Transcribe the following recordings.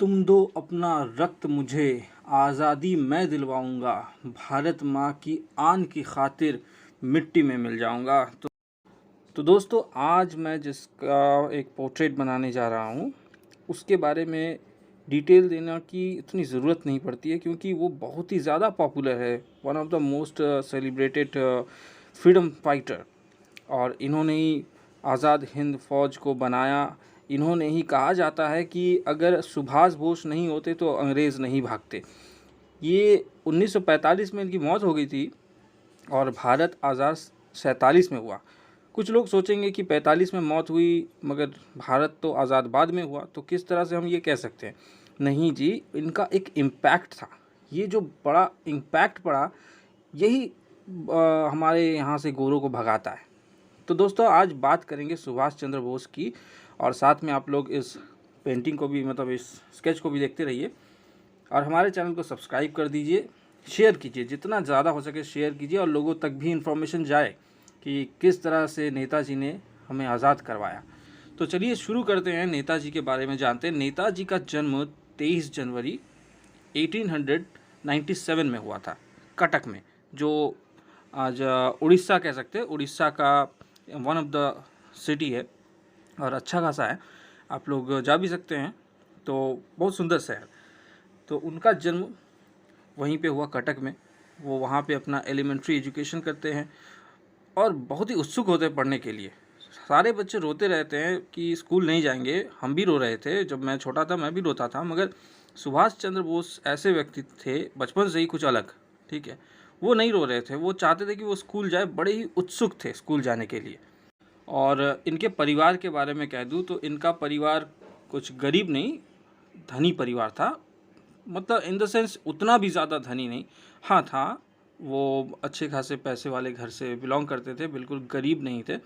तुम दो अपना रक्त मुझे, आज़ादी मैं दिलवाऊंगा, भारत माँ की आन की खातिर मिट्टी में मिल जाऊंगा। तो दोस्तों, आज मैं जिसका एक पोर्ट्रेट बनाने जा रहा हूँ उसके बारे में डिटेल देना की इतनी ज़रूरत नहीं पड़ती है, क्योंकि वो बहुत ही ज़्यादा पॉपुलर है। One of the most celebrated freedom fighter, और इन्होंने ही आज़ाद हिंद फ़ौज को बनाया। इन्होंने ही, कहा जाता है कि अगर सुभाष बोस नहीं होते तो अंग्रेज़ नहीं भागते। ये 1945 में इनकी मौत हो गई थी और भारत आज़ाद 47 में हुआ। कुछ लोग सोचेंगे कि 45 में मौत हुई मगर भारत तो आज़ाद बाद में हुआ, तो किस तरह से हम ये कह सकते हैं? नहीं जी, इनका एक इम्पैक्ट था। ये जो बड़ा इम्पैक्ट पड़ा, यही हमारे यहाँ से गोरों को भगाता है। तो दोस्तों, आज बात करेंगे सुभाष चंद्र बोस की, और साथ में आप लोग इस पेंटिंग को भी, मतलब इस स्केच को भी देखते रहिए, और हमारे चैनल को सब्सक्राइब कर दीजिए, शेयर कीजिए, जितना ज़्यादा हो सके शेयर कीजिए, और लोगों तक भी इन्फॉर्मेशन जाए कि किस तरह से नेताजी ने हमें आज़ाद करवाया। तो चलिए शुरू करते हैं, नेताजी के बारे में जानते हैं। नेताजी का जन्म 23 जनवरी 1897 में हुआ था, कटक में, जो आज उड़ीसा कह सकते हैं। उड़ीसा का वन ऑफ द सिटी है और अच्छा खासा है, आप लोग जा भी सकते हैं, तो बहुत सुंदर शहर। तो उनका जन्म वहीं पे हुआ, कटक में। वो वहाँ पे अपना एलिमेंट्री एजुकेशन करते हैं और बहुत ही उत्सुक होते हैं पढ़ने के लिए। सारे बच्चे रोते रहते हैं कि स्कूल नहीं जाएंगे, हम भी रो रहे थे, जब मैं छोटा था मैं भी रोता था, मगर सुभाष चंद्र बोस ऐसे व्यक्ति थे, बचपन से ही कुछ अलग, ठीक है। वो नहीं रो रहे थे, वो चाहते थे कि वो स्कूल जाए, बड़े ही उत्सुक थे स्कूल जाने के लिए। और इनके परिवार के बारे में कह दूँ तो इनका परिवार कुछ गरीब नहीं, धनी परिवार था। मतलब इन द सेंस उतना भी ज़्यादा धनी नहीं, हाँ था, वो अच्छे खासे पैसे वाले घर से बिलोंग करते थे, बिल्कुल गरीब नहीं थे।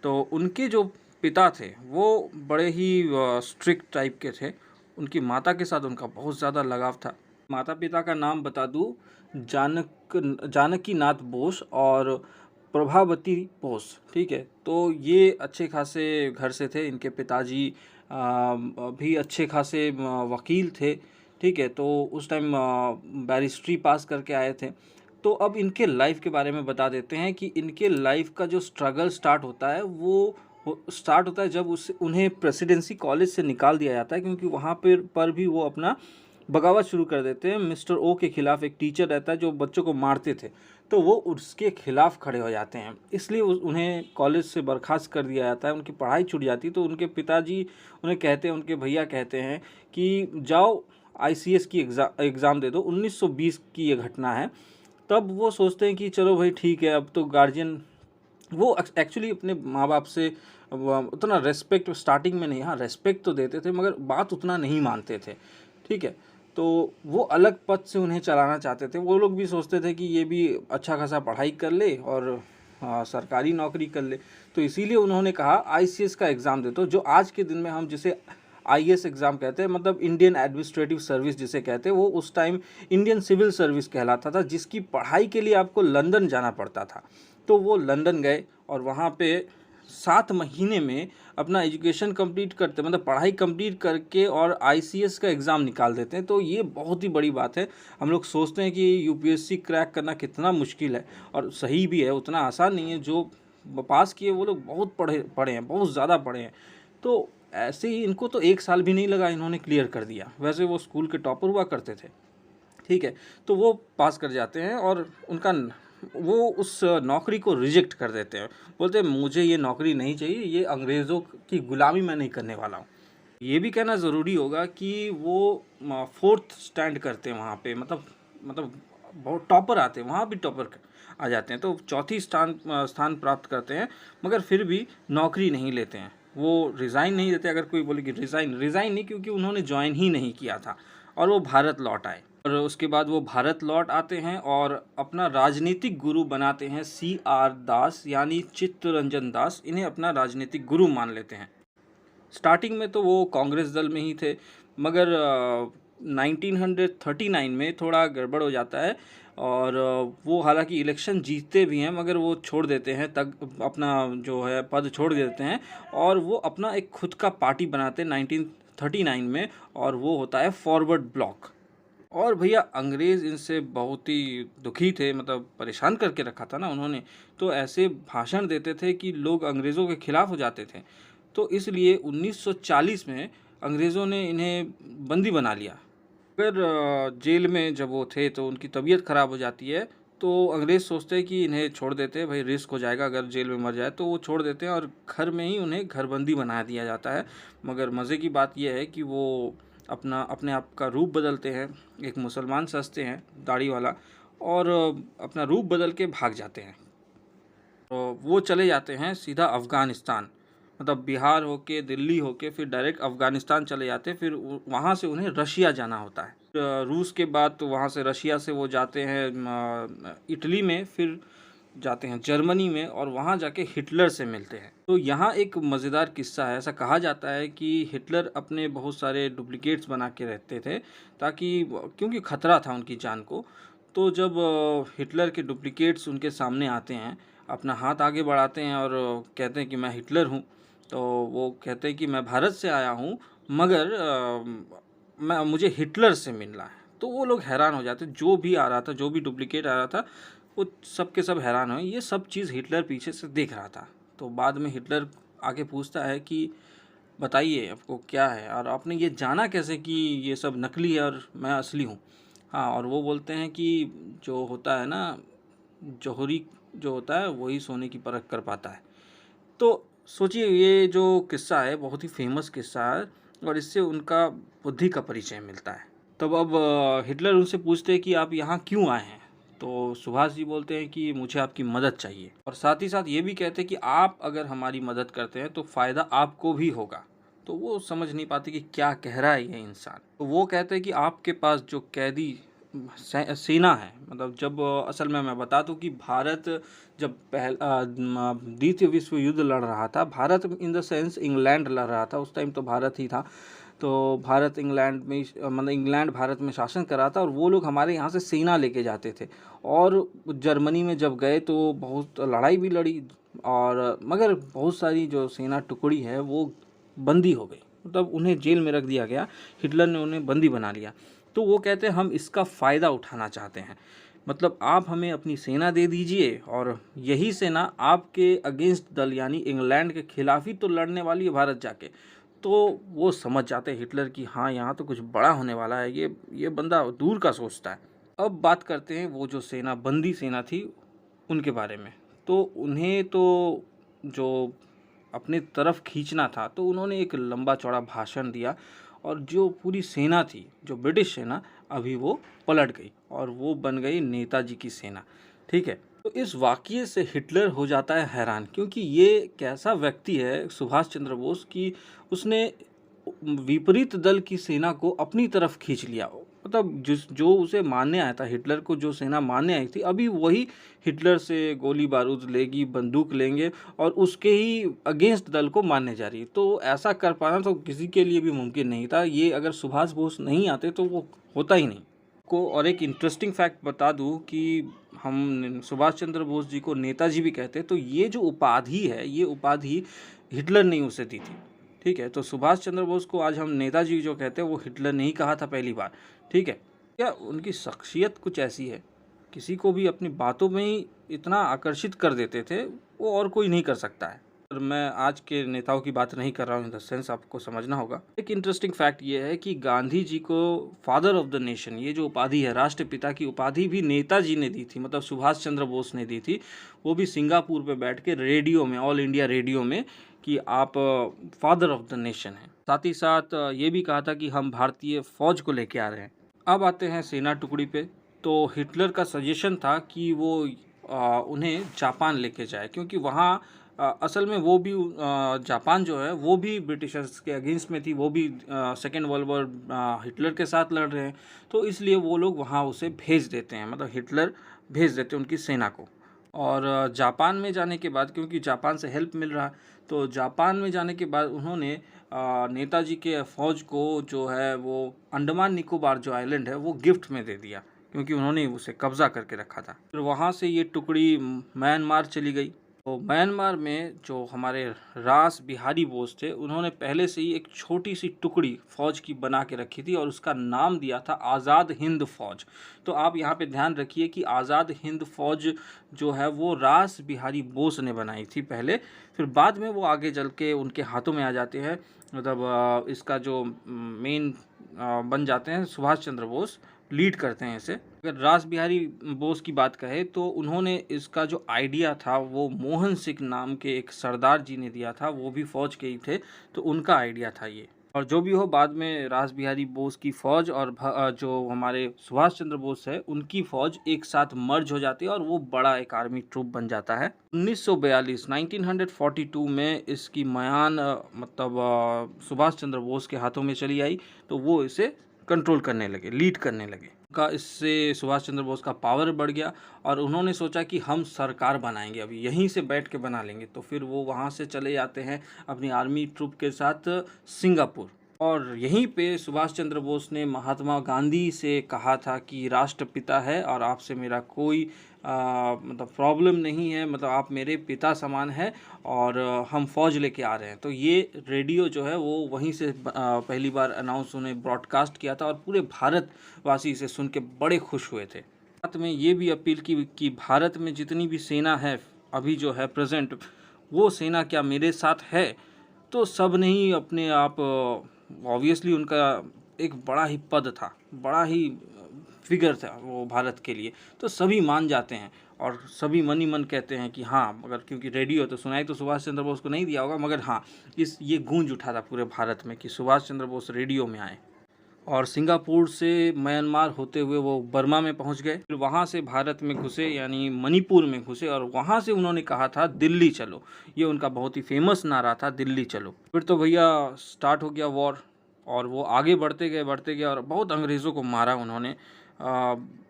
तो उनके जो पिता थे वो बड़े ही स्ट्रिक्ट टाइप के थे। उनकी माता के साथ उनका बहुत ज़्यादा लगाव था। माता पिता का नाम बता दूँ, जानकी नाथ बोस और प्रभावती बोस, ठीक है। तो ये अच्छे खासे घर से थे। इनके पिताजी भी अच्छे खासे वकील थे, ठीक है। तो उस टाइम बैरिस्ट्री पास करके आए थे। तो अब इनके लाइफ के बारे में बता देते हैं कि इनके लाइफ का जो स्ट्रगल स्टार्ट होता है वो स्टार्ट होता है जब उन्हें प्रेसिडेंसी कॉलेज से निकाल दिया जाता है, क्योंकि वहाँ पर भी वो अपना बगावत शुरू कर देते हैं। मिस्टर ओ के खिलाफ एक टीचर रहता है जो बच्चों को मारते थे, तो वो उसके खिलाफ खड़े हो जाते हैं, इसलिए उन्हें कॉलेज से बर्खास्त कर दिया जाता है। उनकी पढ़ाई छूट जाती है। तो उनके पिताजी उन्हें कहते हैं, उनके भैया कहते हैं कि जाओ आईसीएस की एग्ज़ाम दे दो। 1920 की ये घटना है। तब वो सोचते हैं कि चलो भाई ठीक है, अब तो गार्जियन, वो एक्चुअली अपने माँ बाप से उतना रेस्पेक्ट स्टार्टिंग में नहीं, हाँ रेस्पेक्ट तो देते थे मगर बात उतना नहीं मानते थे, ठीक है। तो वो अलग पथ से उन्हें चलाना चाहते थे। वो लोग भी सोचते थे कि ये भी अच्छा खासा पढ़ाई कर ले और सरकारी नौकरी कर ले। तो इसीलिए उन्होंने कहा आईसीएस का एग्ज़ाम दे दो, जो आज के दिन में हम जिसे आईएएस एग्ज़ाम कहते हैं, मतलब इंडियन एडमिनिस्ट्रेटिव सर्विस जिसे कहते हैं, वो उस टाइम इंडियन सिविल सर्विस कहलाता था, जिसकी पढ़ाई के लिए आपको लंदन जाना पड़ता था। तो वो लंदन गए और वहाँ पे 7 महीने में अपना एजुकेशन कंप्लीट करते, मतलब पढ़ाई कंप्लीट करके और आईसीएस का एग्ज़ाम निकाल देते हैं। तो ये बहुत ही बड़ी बात है। हम लोग सोचते हैं कि यूपीएससी क्रैक करना कितना मुश्किल है, और सही भी है, उतना आसान नहीं है। जो पास किए वो लोग बहुत पढ़े हैं, बहुत ज़्यादा पढ़े हैं। तो ऐसे ही इनको तो 1 साल भी नहीं लगा, इन्होंने क्लियर कर दिया। वैसे वो स्कूल के टॉपर हुआ करते थे, ठीक है। तो वो पास कर जाते हैं और वो उस नौकरी को रिजेक्ट कर देते हैं। बोलते हैं मुझे ये नौकरी नहीं चाहिए, ये अंग्रेज़ों की गुलामी मैं नहीं करने वाला हूँ। ये भी कहना ज़रूरी होगा कि वो 4th स्टैंड करते हैं वहाँ पे, मतलब बहुत टॉपर आते हैं, वहाँ भी टॉपर आ जाते हैं। तो चौथी स्थान प्राप्त करते हैं, मगर फिर भी नौकरी नहीं लेते हैं। वो रिज़ाइन नहीं देते। अगर कोई बोले कि रिज़ाइन नहीं, क्योंकि उन्होंने ज्वाइन ही नहीं किया था, और वो भारत लौट आए। और उसके बाद वो भारत लौट आते हैं और अपना राजनीतिक गुरु बनाते हैं CR दास, यानी चित्तरंजन दास। इन्हें अपना राजनीतिक गुरु मान लेते हैं। स्टार्टिंग में तो वो कांग्रेस दल में ही थे, मगर 1939 में थोड़ा गड़बड़ हो जाता है, और वो हालांकि इलेक्शन जीतते भी हैं, मगर वो छोड़ देते हैं, अपना जो है पद छोड़ देते हैं, और वो अपना एक खुद का पार्टी बनाते हैं 1939 में, और वो होता है फॉरवर्ड ब्लॉक। और भैया अंग्रेज़ इनसे बहुत ही दुखी थे, मतलब परेशान करके रखा था ना उन्होंने, तो ऐसे भाषण देते थे कि लोग अंग्रेज़ों के खिलाफ़ हो जाते थे। तो इसलिए 1940 में अंग्रेज़ों ने इन्हें बंदी बना लिया। फिर जेल में जब वो थे तो उनकी तबीयत ख़राब हो जाती है, तो अंग्रेज़ सोचते हैं कि इन्हें छोड़ देते हैं, भाई रिस्क हो जाएगा अगर जेल में मर जाए, तो वो छोड़ देते हैं और घर में ही उन्हें घरबंदी बना दिया जाता है। मगर मज़े की बात यह है कि वो अपने आप का रूप बदलते हैं, एक मुसलमान सजते हैं दाढ़ी वाला, और अपना रूप बदल के भाग जाते हैं। तो वो चले जाते हैं सीधा अफ़गानिस्तान, मतलब बिहार होके दिल्ली होके फिर डायरेक्ट अफ़गानिस्तान चले जाते हैं। फिर वहाँ से उन्हें रशिया जाना होता है। रूस के बाद तो वहाँ से रशिया से वो जाते हैं इटली में, फिर जाते हैं जर्मनी में, और वहाँ जाके हिटलर से मिलते हैं। तो यहाँ एक मज़ेदार किस्सा है। ऐसा कहा जाता है कि हिटलर अपने बहुत सारे डुप्लिकेट्स बना के रहते थे, ताकि क्योंकि ख़तरा था उनकी जान को। तो जब हिटलर के डुप्लिकेट्स उनके सामने आते हैं, अपना हाथ आगे बढ़ाते हैं और कहते हैं कि मैं हिटलर हूँ, तो वो कहते हैं कि मैं भारत से आया हूँ, मगर मुझे हिटलर से मिलना है। तो वो लोग हैरान हो जाते, जो भी आ रहा था, जो भी डुप्लिकेट आ रहा था, वो सब के सब हैरान हुए। ये सब चीज़ हिटलर पीछे से देख रहा था। तो बाद में हिटलर आके पूछता है कि बताइए आपको क्या है, और आपने ये जाना कैसे कि ये सब नकली है और मैं असली हूँ। हाँ, और वो बोलते हैं कि जो होता है ना, जौहरी जो होता है वही सोने की परख कर पाता है। तो सोचिए, ये जो किस्सा है बहुत ही फेमस किस्सा है, और इससे उनका बुद्धि का परिचय मिलता है। तब अब हिटलर उनसे पूछते हैं कि आप यहाँ क्यों आए हैं। तो सुभाष जी बोलते हैं कि मुझे आपकी मदद चाहिए, और साथ ही साथ ये भी कहते हैं कि आप अगर हमारी मदद करते हैं तो फ़ायदा आपको भी होगा। तो वो समझ नहीं पाते कि क्या कह रहा है ये इंसान। तो वो कहते हैं कि आपके पास जो कैदी सेना है, मतलब जब असल में मैं बता दूं कि भारत जब द्वितीय विश्व युद्ध लड़ रहा था, Bharat in the sense England लड़ रहा था, उस टाइम तो भारत ही था। तो भारत इंग्लैंड में मतलब इंग्लैंड भारत में शासन कर रहा था, और वो लोग हमारे यहाँ से सेना लेके जाते थे। और जर्मनी में जब गए तो बहुत लड़ाई भी लड़ी, और मगर बहुत सारी जो सेना टुकड़ी है वो बंदी हो गई, मतलब उन्हें जेल में रख दिया गया। हिटलर ने उन्हें बंदी बना लिया। तो वो कहते हैं हम इसका फ़ायदा उठाना चाहते हैं, मतलब आप हमें अपनी सेना दे दीजिए, और यही सेना आपके अगेंस्ट दल यानी इंग्लैंड के खिलाफ ही तो लड़ने वाली है भारत जाके। तो वो समझ जाते हैं हिटलर कि हाँ, यहाँ तो कुछ बड़ा होने वाला है, ये बंदा दूर का सोचता है। अब बात करते हैं वो जो सेना, बंदी सेना थी, उनके बारे में। तो उन्हें तो जो अपने तरफ खींचना था, तो उन्होंने एक लंबा चौड़ा भाषण दिया, और जो पूरी सेना थी, जो ब्रिटिश सेना, अभी वो पलट गई और वो बन गई नेताजी की सेना। ठीक है। तो इस वाक़ये से हिटलर हो जाता है हैरान, क्योंकि ये कैसा व्यक्ति है सुभाष चंद्र बोस कि उसने विपरीत दल की सेना को अपनी तरफ खींच लिया। मतलब जो उसे मारने आया था, हिटलर को जो सेना मारने आई थी, अभी वही हिटलर से गोली बारूद लेगी, बंदूक लेंगे, और उसके ही अगेंस्ट दल को मारने जा रही है। तो ऐसा कर पाना तो किसी के लिए भी मुमकिन नहीं था। ये अगर सुभाष बोस नहीं आते तो वो होता ही नहीं को। और एक इंटरेस्टिंग फैक्ट बता दूं कि हम सुभाष चंद्र बोस जी को नेताजी भी कहते हैं, तो ये जो उपाधि है, ये उपाधि हिटलर ने उसे दी थी। ठीक है। तो सुभाष चंद्र बोस को आज हम नेताजी जो कहते हैं, वो हिटलर ने ही कहा था पहली बार। ठीक है। क्या उनकी शख्सियत कुछ ऐसी है, किसी को भी अपनी बातों में ही इतना आकर्षित कर देते थे, वो और कोई नहीं कर सकता है। और मैं आज के नेताओं की बात नहीं कर रहा हूँ, इन द सेंस आपको समझना होगा। एक इंटरेस्टिंग फैक्ट ये है कि गांधी जी को फादर ऑफ द नेशन, ये जो उपाधि है, राष्ट्रपिता की उपाधि, भी नेताजी ने दी थी, मतलब सुभाष चंद्र बोस ने दी थी। वो भी सिंगापुर पे बैठ के रेडियो में, ऑल इंडिया रेडियो में, कि आप फादर ऑफ द नेशन हैं। साथ ही साथ ये भी कहा था कि हम भारतीय फौज को लेके आ रहे हैं। अब आते हैं सेना टुकड़ी पे। तो हिटलर का सजेशन था कि वो उन्हें जापान लेके जाए, क्योंकि वहाँ असल में वो भी जापान जो है वो भी ब्रिटिशर्स के अगेंस्ट में थी, वो भी सेकेंड वर्ल्ड वॉर हिटलर के साथ लड़ रहे हैं। तो इसलिए वो लोग वहाँ उसे भेज देते हैं, मतलब हिटलर भेज देते हैं उनकी सेना को। और जापान में जाने के बाद, क्योंकि जापान से हेल्प मिल रहा है, तो जापान में जाने के बाद उन्होंने नेताजी के फ़ौज को जो है वो अंडमान निकोबार जो आइलैंड है वो गिफ्ट में दे दिया, क्योंकि उन्होंने उसे कब्ज़ा करके रखा था। फिर वहाँ से ये टुकड़ी म्यांमार चली गई, तो म्यांमार में जो हमारे रास बिहारी बोस थे, उन्होंने पहले से ही एक छोटी-सी टुकड़ी फ़ौज की बना के रखी थी और उसका नाम दिया था आज़ाद हिंद फ़ौज। तो आप यहाँ पे ध्यान रखिए कि आज़ाद हिंद फ़ौज जो है वो रास बिहारी बोस ने बनाई थी पहले, फिर बाद में वो आगे चल के उनके हाथों में आ जाते हैं। मतलब इसका जो मेन बन जाते हैं सुभाष चंद्र बोस, लीड करते हैं इसे। अगर रास बिहारी बोस की बात करें तो उन्होंने इसका जो आइडिया था वो मोहन सिंह नाम के एक सरदार जी ने दिया था, वो भी फ़ौज के ही थे, तो उनका आइडिया था ये। और जो भी हो, बाद में रास बिहारी बोस की फ़ौज और जो हमारे सुभाष चंद्र बोस है उनकी फ़ौज एक साथ मर्ज हो जाती है और वो बड़ा एक आर्मी ट्रूप बन जाता है। 1942 1942 में इसकी म्यान मतलब सुभाष चंद्र बोस के हाथों में चली आई, तो वो इसे कंट्रोल करने लगे, लीड करने लगे। का इससे सुभाष चंद्र बोस का पावर बढ़ गया और उन्होंने सोचा कि हम सरकार बनाएंगे, अभी यहीं से बैठ के बना लेंगे। तो फिर वो वहाँ से चले जाते हैं अपनी आर्मी ट्रूप के साथ सिंगापुर, और यहीं पे सुभाष चंद्र बोस ने महात्मा गांधी से कहा था कि राष्ट्रपिता है और आपसे मेरा कोई मतलब प्रॉब्लम नहीं है, मतलब आप मेरे पिता समान हैं और हम फौज लेके आ रहे हैं। तो ये रेडियो जो है वो वहीं से पहली बार अनाउंस उन्हें ब्रॉडकास्ट किया था और पूरे भारतवासी इसे सुन के बड़े खुश हुए थे। साथ में ये भी अपील की कि भारत में जितनी भी सेना है अभी जो है प्रेजेंट, वो सेना क्या मेरे साथ है? तो सब ने ही अपने आप, ऑब्वियसली उनका एक बड़ा ही पद था, बड़ा ही फिगर था वो भारत के लिए, तो सभी मान जाते हैं और सभी मन ही मन कहते हैं कि हाँ, मगर क्योंकि रेडियो तो सुनाई तो सुभाष चंद्र बोस को नहीं दिया होगा, मगर हाँ, ये गूंज उठा था पूरे भारत में कि सुभाष चंद्र बोस रेडियो में आए। और सिंगापुर से म्यांमार होते हुए वो बर्मा में पहुंच गए, फिर वहाँ से भारत में घुसे, यानी मणिपुर में घुसे, और वहाँ से उन्होंने कहा था दिल्ली चलो। ये उनका बहुत ही फेमस नारा था, दिल्ली चलो। फिर तो भैया स्टार्ट हो गया वॉर, और वो आगे बढ़ते गए और बहुत अंग्रेज़ों को मारा उन्होंने।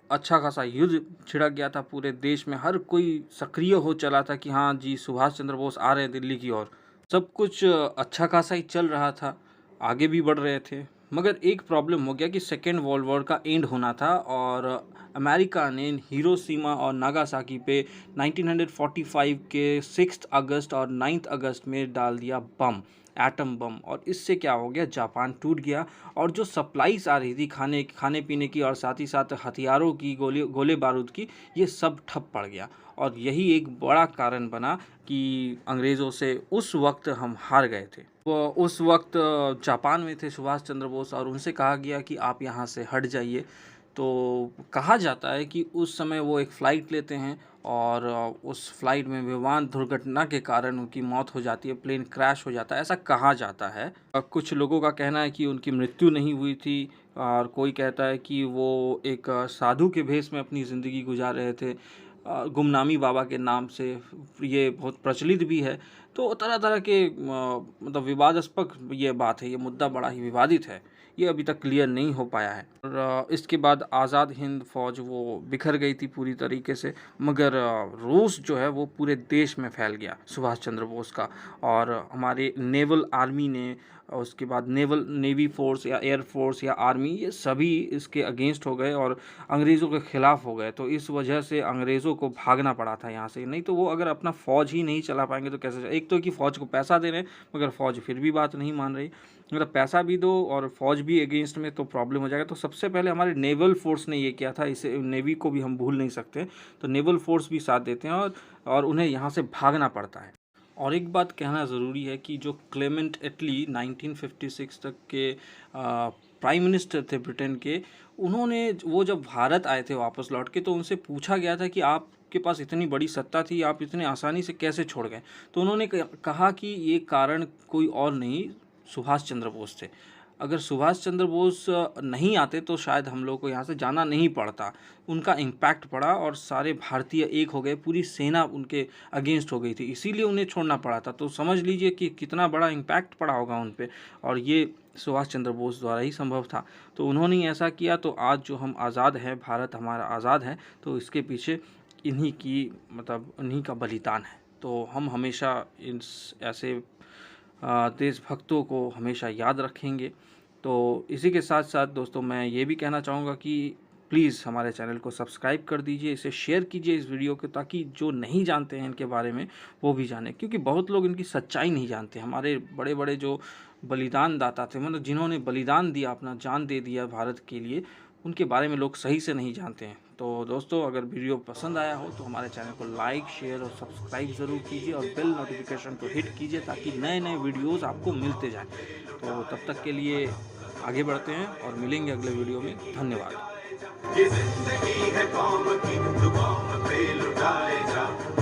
अच्छा खासा युद्ध छिड़क गया था पूरे देश में, हर कोई सक्रिय हो चला था कि हाँ जी, सुभाष चंद्र बोस आ रहे हैं दिल्ली की ओर। सब कुछ अच्छा खासा ही चल रहा था, आगे भी बढ़ रहे थे, मगर एक प्रॉब्लम हो गया कि सेकेंड वर्ल्ड वॉर का एंड होना था और अमेरिका ने हिरोशिमा और नागासाकी पे 1945 के 6 अगस्त और 9 अगस्त में डाल दिया बम, एटम बम। और इससे क्या हो गया, जापान टूट गया और जो सप्लाईज आ रही थी खाने पीने की और साथ ही साथ हथियारों की, गोले बारूद की, ये सब ठप पड़ गया। और यही एक बड़ा कारण बना कि अंग्रेज़ों से उस वक्त हम हार गए थे। वो उस वक्त जापान में थे सुभाष चंद्र बोस और उनसे कहा गया कि आप यहाँ से हट जाइए। तो कहा जाता है कि उस समय वो एक फ़्लाइट लेते हैं और उस फ्लाइट में विमान दुर्घटना के कारण उनकी मौत हो जाती है, प्लेन क्रैश हो जाता है, ऐसा कहा जाता है। कुछ लोगों का कहना है कि उनकी मृत्यु नहीं हुई थी और कोई कहता है कि वो एक साधु के भेष में अपनी ज़िंदगी गुजार रहे थे, गुमनामी बाबा के नाम से, ये बहुत प्रचलित भी है। तो तरह तरह के मतलब विवादास्पद ये बात है, ये मुद्दा बड़ा ही विवादित है, ये अभी तक क्लियर नहीं हो पाया है। और इसके बाद आज़ाद हिंद फ़ौज वो बिखर गई थी पूरी तरीके से, मगर रोष जो है वो पूरे देश में फैल गया सुभाष चंद्र बोस का। और हमारे नेवल आर्मी ने, और उसके बाद नेवी फ़ोर्स या एयर फोर्स या आर्मी, ये सभी इसके अगेंस्ट हो गए और अंग्रेज़ों के ख़िलाफ़ हो गए। तो इस वजह से अंग्रेज़ों को भागना पड़ा था यहाँ से, नहीं तो वो अगर अपना फ़ौज ही नहीं चला पाएंगे तो कैसे। एक तो कि फ़ौज को पैसा दे रहे हैं मगर फ़ौज फिर भी बात नहीं मान रही, मतलब पैसा भी दो और फौज भी अगेंस्ट में, तो प्रॉब्लम हो जाएगा। तो सबसे पहले हमारे नेवल फोर्स ने ये किया था, इसे नेवी को भी हम भूल नहीं सकते, तो नेवल फोर्स भी साथ देते हैं और उन्हें यहाँ से भागना पड़ता है। और एक बात कहना ज़रूरी है कि जो क्लेमेंट एटली 1956 तक के प्राइम मिनिस्टर थे ब्रिटेन के, उन्होंने वो जब भारत आए थे वापस लौट के, तो उनसे पूछा गया था कि आपके पास इतनी बड़ी सत्ता थी, आप इतने आसानी से कैसे छोड़ गए। तो उन्होंने कहा कि ये कारण कोई और नहीं, सुभाष चंद्र बोस थे। अगर सुभाष चंद्र बोस नहीं आते तो शायद हम लोग को यहाँ से जाना नहीं पड़ता। उनका इम्पैक्ट पड़ा और सारे भारतीय एक हो गए, पूरी सेना उनके अगेंस्ट हो गई थी, इसीलिए उन्हें छोड़ना पड़ा था। तो समझ लीजिए कि कितना बड़ा इम्पैक्ट पड़ा होगा उन पे, और ये सुभाष चंद्र बोस द्वारा ही संभव था। तो उन्होंने ही ऐसा किया, तो आज जो हम आज़ाद हैं, भारत हमारा आज़ाद है, तो इसके पीछे इन्हीं की, मतलब उन्हीं का बलिदान है। तो हम हमेशा इन ऐसे देशभक्तों को हमेशा याद रखेंगे। तो इसी के साथ साथ दोस्तों मैं ये भी कहना चाहूँगा कि प्लीज़ हमारे चैनल को सब्सक्राइब कर दीजिए, इसे शेयर कीजिए इस वीडियो को, ताकि जो नहीं जानते हैं इनके बारे में वो भी जाने, क्योंकि बहुत लोग इनकी सच्चाई नहीं जानते। हमारे बड़े बड़े जो बलिदान दाता थे, मतलब जिन्होंने बलिदान दिया, अपना जान दे दिया भारत के लिए, उनके बारे में लोग सही से नहीं जानते हैं। तो दोस्तों, अगर वीडियो पसंद आया हो तो हमारे चैनल को लाइक, शेयर और सब्सक्राइब ज़रूर कीजिए, और बेल नोटिफिकेशन को हिट कीजिए ताकि नए नए वीडियोज़ आपको मिलते जाएँ। तो तब तक के लिए आगे बढ़ते हैं और मिलेंगे अगले वीडियो में। धन्यवाद। ये जिंदगी है कौम की, तू कौम पे लुटाए जा।